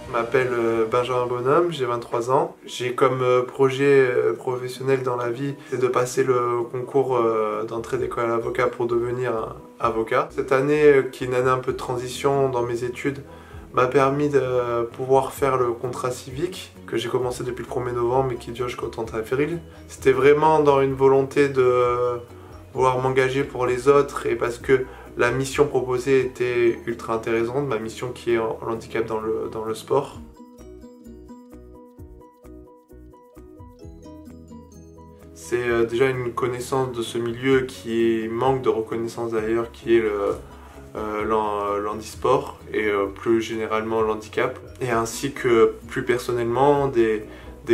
Je m'appelle Benjamin Bonhomme, j'ai 23 ans. J'ai comme projet professionnel dans la vie c'est de passer le concours d'entrée d'école à l'avocat pour devenir avocat. Cette année, qui est une année un peu de transition dans mes études, m'a permis de pouvoir faire le contrat civique que j'ai commencé depuis le 1er novembre et qui dure jusqu'au 30 avril. C'était vraiment dans une volonté de vouloir m'engager pour les autres et parce que la mission proposée était ultra intéressante, ma mission qui est en handicap dans le sport. C'est déjà une connaissance de ce milieu qui manque de reconnaissance d'ailleurs, qui est l'handisport et plus généralement l'handicap. Et ainsi que plus personnellement des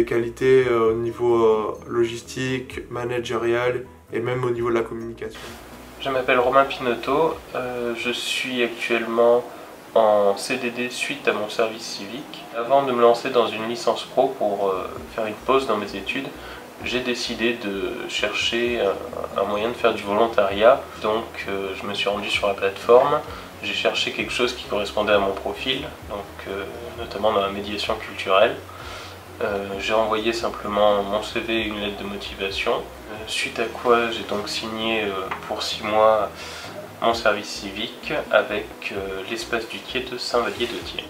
qualités au niveau logistique, managérial et même au niveau de la communication. Je m'appelle Romain Pinotto, je suis actuellement en CDD suite à mon service civique. Avant de me lancer dans une licence pro pour faire une pause dans mes études, j'ai décidé de chercher un moyen de faire du volontariat. Donc je me suis rendu sur la plateforme, j'ai cherché quelque chose qui correspondait à mon profil, donc, notamment dans la médiation culturelle. J'ai envoyé simplement mon CV et une lettre de motivation, suite à quoi j'ai donc signé pour 6 mois mon service civique avec l'espace du quai de Saint-Vallier-de-Thiers.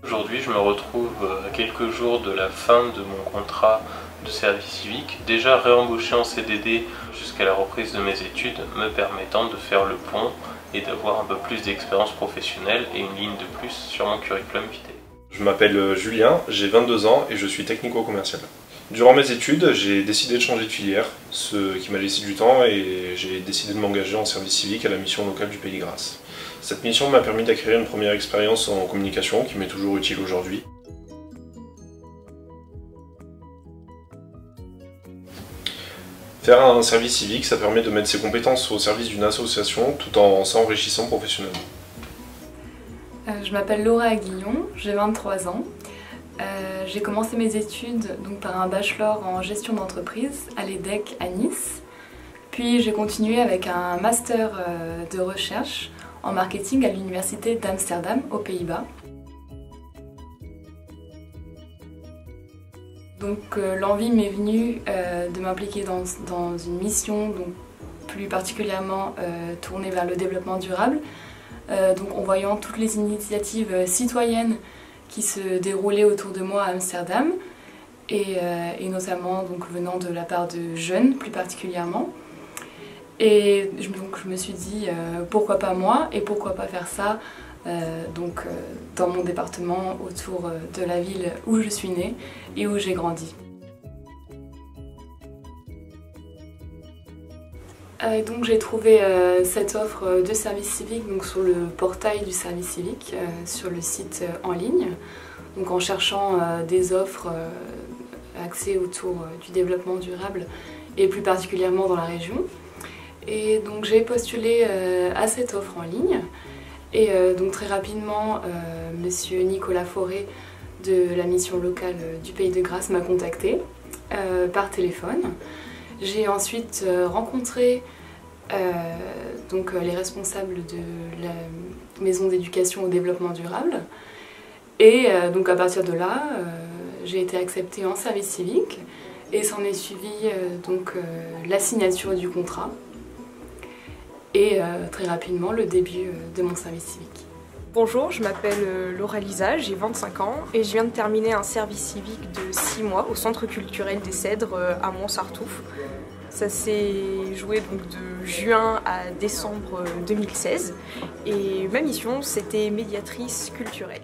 Aujourd'hui, je me retrouve à quelques jours de la fin de mon contrat de service civique, déjà réembauché en CDD jusqu'à la reprise de mes études, me permettant de faire le pont et d'avoir un peu plus d'expérience professionnelle et une ligne de plus sur mon curriculum vitae. Je m'appelle Julien, j'ai 22 ans et je suis technico-commercial. Durant mes études, j'ai décidé de changer de filière, ce qui m'a laissé du temps et j'ai décidé de m'engager en service civique à la mission locale du Pays de Grasse. Cette mission m'a permis d'acquérir une première expérience en communication qui m'est toujours utile aujourd'hui. Faire un service civique, ça permet de mettre ses compétences au service d'une association tout en s'enrichissant professionnellement. Je m'appelle Laura Aguillon, j'ai 23 ans. J'ai commencé mes études donc, par un bachelor en gestion d'entreprise à l'EDEC à Nice. Puis j'ai continué avec un master de recherche en marketing à l'université d'Amsterdam aux Pays-Bas. Donc l'envie m'est venue de m'impliquer dans une mission donc, plus particulièrement tournée vers le développement durable. Donc en voyant toutes les initiatives citoyennes qui se déroulaient autour de moi à Amsterdam et notamment donc, venant de la part de jeunes plus particulièrement. Et donc je me suis dit pourquoi pas moi et pourquoi pas faire ça dans mon département autour de la ville où je suis née et où j'ai grandi. Donc j'ai trouvé cette offre de service civique donc, sur le portail du service civique, sur le site en ligne, donc en cherchant des offres axées autour du développement durable et plus particulièrement dans la région. Et donc j'ai postulé à cette offre en ligne et donc très rapidement monsieur Nicolas Fauré de la mission locale du Pays de Grasse m'a contactée par téléphone. J'ai ensuite rencontré donc, les responsables de la maison d'éducation au développement durable et donc à partir de là j'ai été acceptée en service civique et s'en est suivi donc la signature du contrat et très rapidement le début de mon service civique. Bonjour, je m'appelle Laura Lisa, j'ai 25 ans et je viens de terminer un service civique de 6 mois au Centre culturel des Cèdres à Montsartouf. Ça s'est joué donc de juin à décembre 2016 et ma mission c'était médiatrice culturelle.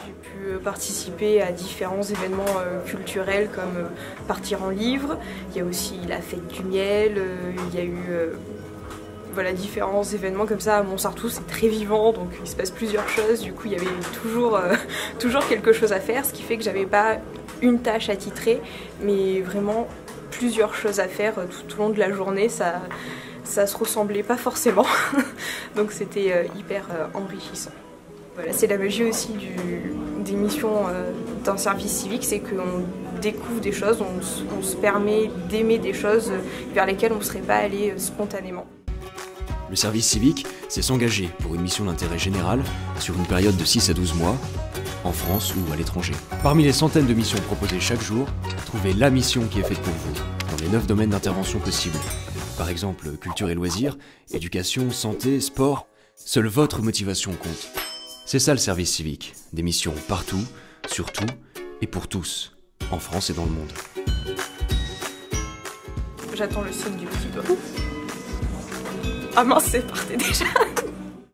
J'ai pu participer à différents événements culturels comme partir en livre, il y a aussi la fête du miel, il y a eu voilà, différents événements comme ça à Montsartou, c'est très vivant, donc il se passe plusieurs choses, du coup il y avait toujours quelque chose à faire, ce qui fait que j'avais pas une tâche attitrée, mais vraiment plusieurs choses à faire tout au long de la journée, ça se ressemblait pas forcément, donc c'était hyper enrichissant. Voilà, c'est la magie aussi des missions d'un service civique, c'est qu'on découvre des choses, on se permet d'aimer des choses vers lesquelles on ne serait pas allé spontanément. Le service civique, c'est s'engager pour une mission d'intérêt général sur une période de 6 à 12 mois, en France ou à l'étranger. Parmi les centaines de missions proposées chaque jour, trouvez la mission qui est faite pour vous, dans les 9 domaines d'intervention possibles. Par exemple, culture et loisirs, éducation, santé, sport, seule votre motivation compte. C'est ça le service civique, des missions partout, surtout et pour tous, en France et dans le monde. J'attends le signe du petit doigt. Ah mince, c'est parti déjà.